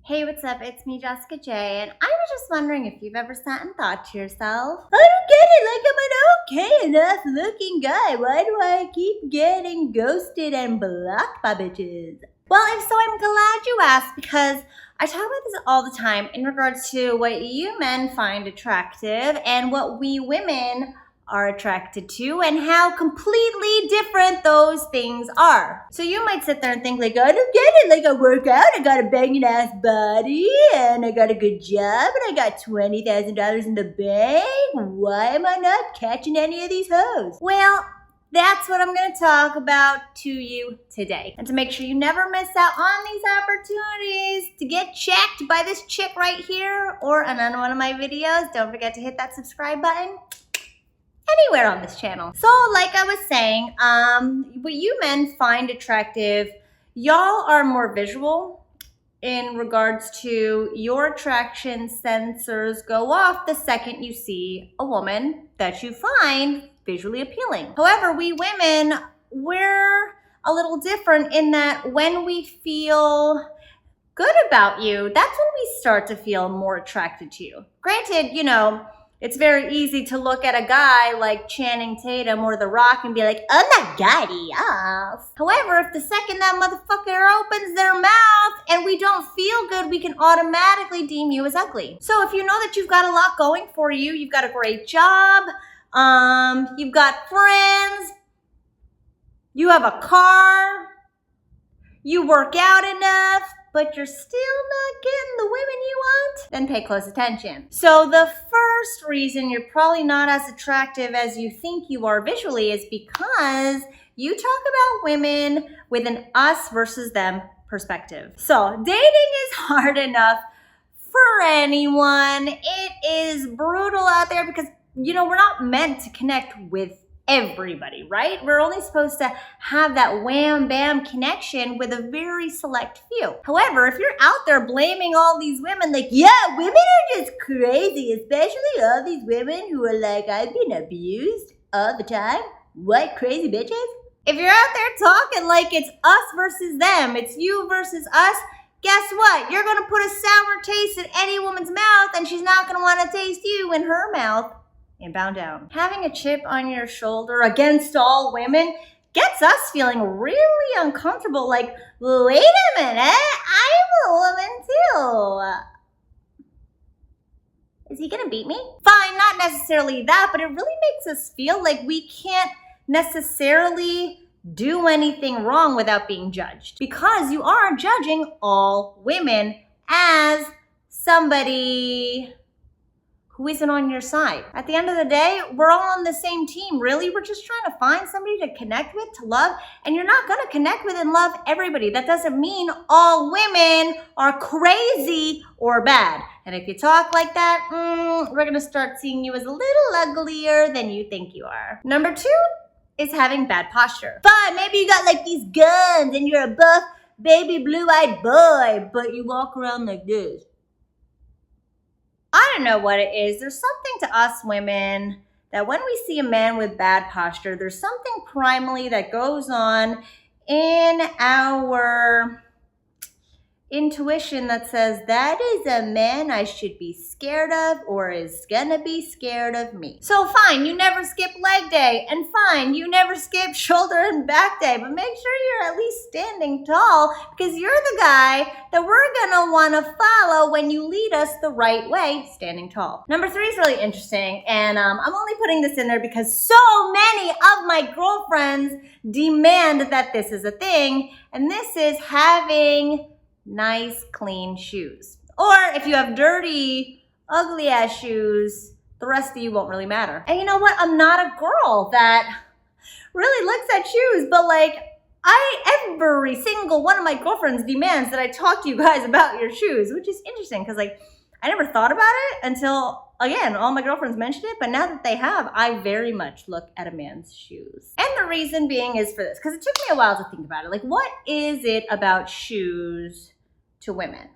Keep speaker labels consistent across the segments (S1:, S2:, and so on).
S1: Hey, what's up? It's me, Jessica J, and I was just wondering if you've ever sat and thought to yourself, I don't get it, like I'm an okay enough looking guy. Why do I keep getting ghosted and blocked by bitches? Well, if so, I'm glad you asked because I talk about this all the time in regards to what you men find attractive and what we women are attracted to and how completely different those things are. So you might sit there and think like, I don't get it, like I work out, I got a banging ass body and I got a good job and I got $20,000 in the bank. Why am I not catching any of these hoes? Well, that's what I'm going to talk about to you today. And to make sure you never miss out on these opportunities to get checked by this chick right here or on one of my videos, don't forget to hit that subscribe button anywhere on this channel. So like I was saying, what you men find attractive, y'all are more visual in regards to your attraction sensors go off the second you see a woman that you find visually appealing. However, we women, we're a little different in that when we feel good about you, that's when we start to feel more attracted to you. Granted, you know, it's very easy to look at a guy like Channing Tatum or The Rock and be like, oh my god, yes. However, if the second that motherfucker opens their mouth and we don't feel good, we can automatically deem you as ugly. So if you know that you've got a lot going for you, you've got a great job, you've got friends, you have a car, you work out enough, but you're still not getting the women you want, then pay close attention. So the first reason you're probably not as attractive as you think you are visually is because you talk about women with an us versus them perspective. So dating is hard enough for anyone. It is brutal out there because, you know, we're not meant to connect with everybody, right? We're only supposed to have that wham bam connection with a very select few. However, if you're out there blaming all these women like, yeah, women are just crazy, especially all these women who are like, I've been abused all the time. What crazy bitches? If you're out there talking like it's us versus them, it's you versus us, guess what? You're gonna put a sour taste in any woman's mouth and she's not gonna wanna taste you in her mouth. And bow down. Having a chip on your shoulder against all women gets us feeling really uncomfortable. Like, wait a minute, I'm a woman too. Is he gonna beat me? Fine, not necessarily that, but it really makes us feel like we can't necessarily do anything wrong without being judged. Because you are judging all women as somebody who isn't on your side. At the end of the day, we're all on the same team. Really, we're just trying to find somebody to connect with, to love, and you're not gonna connect with and love everybody. That doesn't mean all women are crazy or bad. And if you talk like that, we're gonna start seeing you as a little uglier than you think you are. Number 2 is having bad posture. Fine, maybe you got like these guns and you're a buff, baby blue-eyed boy, but you walk around like this. I don't know what it is. There's something to us women that when we see a man with bad posture, there's something primally that goes on in our intuition that says that is a man I should be scared of or is gonna be scared of me. So fine, you never skip leg day, and fine, you never skip shoulder and back day, but make sure you're at least standing tall because you're the guy that we're gonna wanna follow when you lead us the right way, standing tall. Number 3 is really interesting, and I'm only putting this in there because so many of my girlfriends demand that this is a thing, and this is having nice, clean shoes. Or if you have dirty, ugly ass shoes, the rest of you won't really matter. And you know what? I'm not a girl that really looks at shoes, but like every single one of my girlfriends demands that I talk to you guys about your shoes, which is interesting because like I never thought about it until, again, all my girlfriends mentioned it, but now that they have, I very much look at a man's shoes. And the reason being is for this, because it took me a while to think about it. Like, what is it about shoes to women?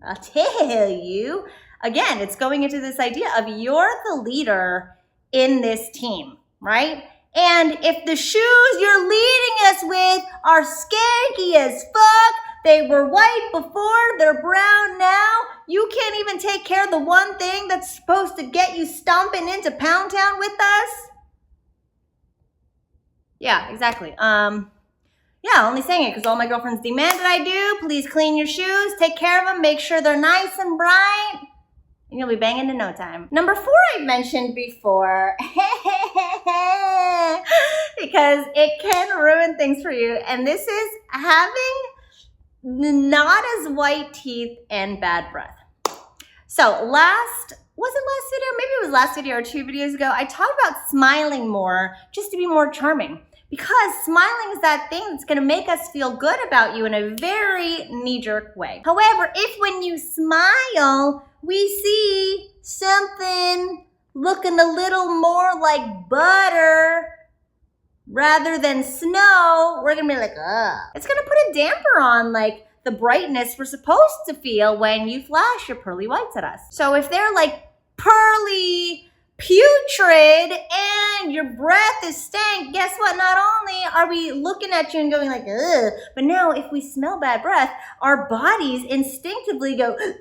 S1: I'll tell you. Again, it's going into this idea of you're the leader in this team, right? And if the shoes you're leading us with are skanky as fuck, they were white before, they're brown now, You can't even take care of the one thing that's supposed to get you stomping into Pound Town with us? Yeah, exactly. Yeah, only saying it because all my girlfriends demanded I do. Please clean your shoes, take care of them, make sure they're nice and bright, and you'll be banging in no time. Number 4 I've mentioned before, because it can ruin things for you, and this is having not as white teeth and bad breath. So was it last video? Maybe it was last video or 2 videos ago. I talked about smiling more just to be more charming. Because smiling is that thing that's gonna make us feel good about you in a very knee-jerk way. However, if when you smile, we see something looking a little more like butter rather than snow, we're gonna be like, ugh. It's gonna put a damper on like the brightness we're supposed to feel when you flash your pearly whites at us. So if they're like pearly, putrid, and your breath is stank, guess what? Not only are we looking at you and going like, ugh, but now if we smell bad breath, our bodies instinctively go, ugh.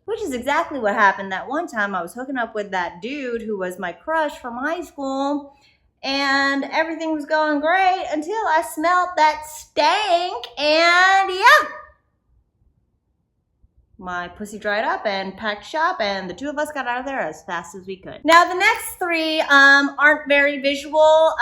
S1: Which is exactly what happened that one time I was hooking up with that dude who was my crush from high school, and everything was going great until I smelled that stank, and yeah. My pussy dried up and packed shop, and the 2 of us got out of there as fast as we could. Now, the next 3 aren't very visual,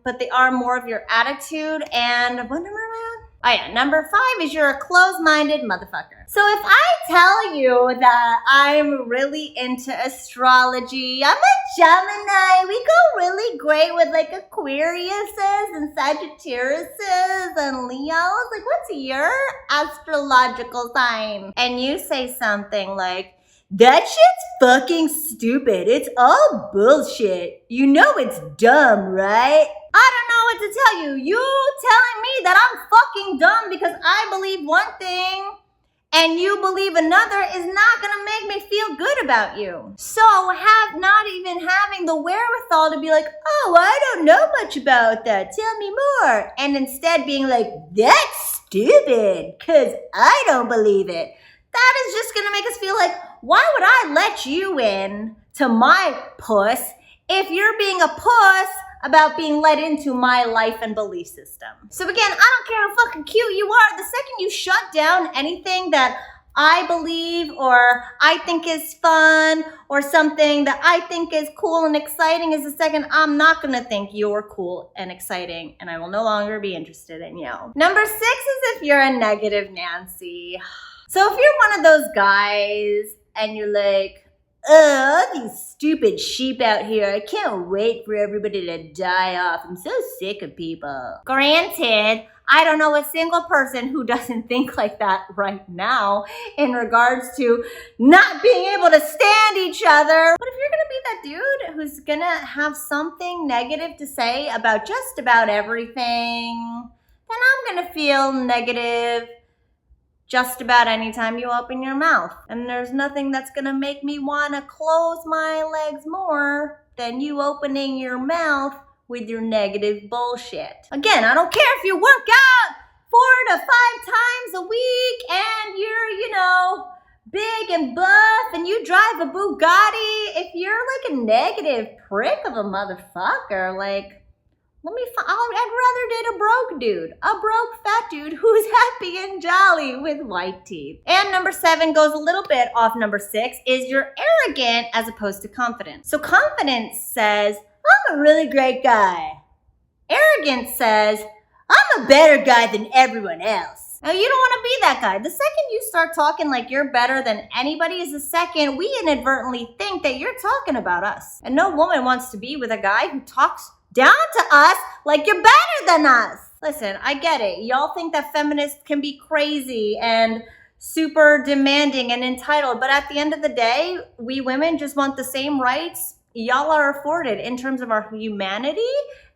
S1: but they are more of your attitude. And what number am I on? Oh yeah, number 5 is you're a closed-minded motherfucker. So if I tell you that I'm really into astrology, I'm a Gemini, we go really great with like Aquariuses and Sagittariuses and Leos. Like, what's your astrological sign? And you say something like, that shit's fucking stupid. It's all bullshit. You know it's dumb, right? I don't know what to tell you. You telling me that I'm fucking dumb because I believe one thing and you believe another is not gonna make me feel good about you. So not even having the wherewithal to be like, oh, I don't know much about that. Tell me more. And instead being like, that's stupid because I don't believe it. That is just gonna make us feel like, why would I let you in to my puss if you're being a puss about being let into my life and belief system? So again, I don't care how fucking cute you are. The second you shut down anything that I believe or I think is fun or something that I think is cool and exciting is the second I'm not gonna think you're cool and exciting, and I will no longer be interested in you. Number 6 is if you're a negative Nancy. So if you're one of those guys and you're like, oh, these stupid sheep out here, I can't wait for everybody to die off. I'm so sick of people. Granted, I don't know a single person who doesn't think like that right now in regards to not being able to stand each other. But if you're gonna be that dude who's gonna have something negative to say about just about everything, then I'm gonna feel negative just about any time you open your mouth. And there's nothing that's gonna make me wanna close my legs more than you opening your mouth with your negative bullshit. Again, I don't care if you work out 4 to 5 times a week and you're, big and buff and you drive a Bugatti. If you're like a negative prick of a motherfucker, like, I'd rather date a broke dude, a broke fat dude who's happy and jolly with white teeth. And number 7 goes a little bit off number 6, is you're arrogant as opposed to confident. So confidence says, I'm a really great guy. Arrogance says, I'm a better guy than everyone else. Now, you don't want to be that guy. The second you start talking like you're better than anybody is the second we inadvertently think that you're talking about us. And no woman wants to be with a guy who talks down to us like you're better than us. Listen, I get it. Y'all think that feminists can be crazy and super demanding and entitled, but at the end of the day, we women just want the same rights y'all are afforded in terms of our humanity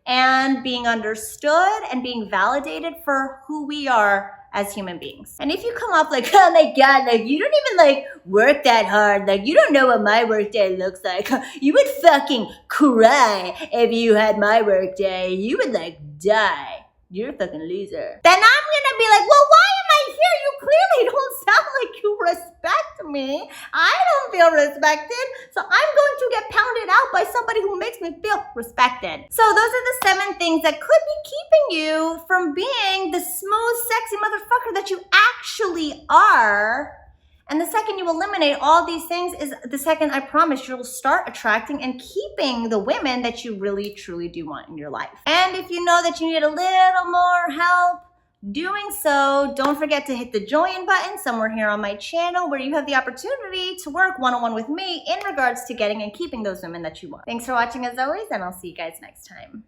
S1: and being understood and being validated for who we are as human beings. And if you come off like, oh my God, like you don't even work that hard, like you don't know what my work day looks like. You would fucking cry if you had my work day. You would die. You're a fucking loser. Then I'm gonna be like, well, why am I here? You clearly don't sound like you respect me. I don't feel respected, so I'm going to get pounded out by somebody who makes me feel respected. So those are the 7 things that could be keeping you from being the smooth, sexy motherfucker that you actually are. And the second you eliminate all these things is the second, I promise, you'll start attracting and keeping the women that you really, truly do want in your life. And if you know that you need a little more help doing so, don't forget to hit the join button somewhere here on my channel where you have the opportunity to work one-on-one with me in regards to getting and keeping those women that you want. Thanks for watching as always, and I'll see you guys next time.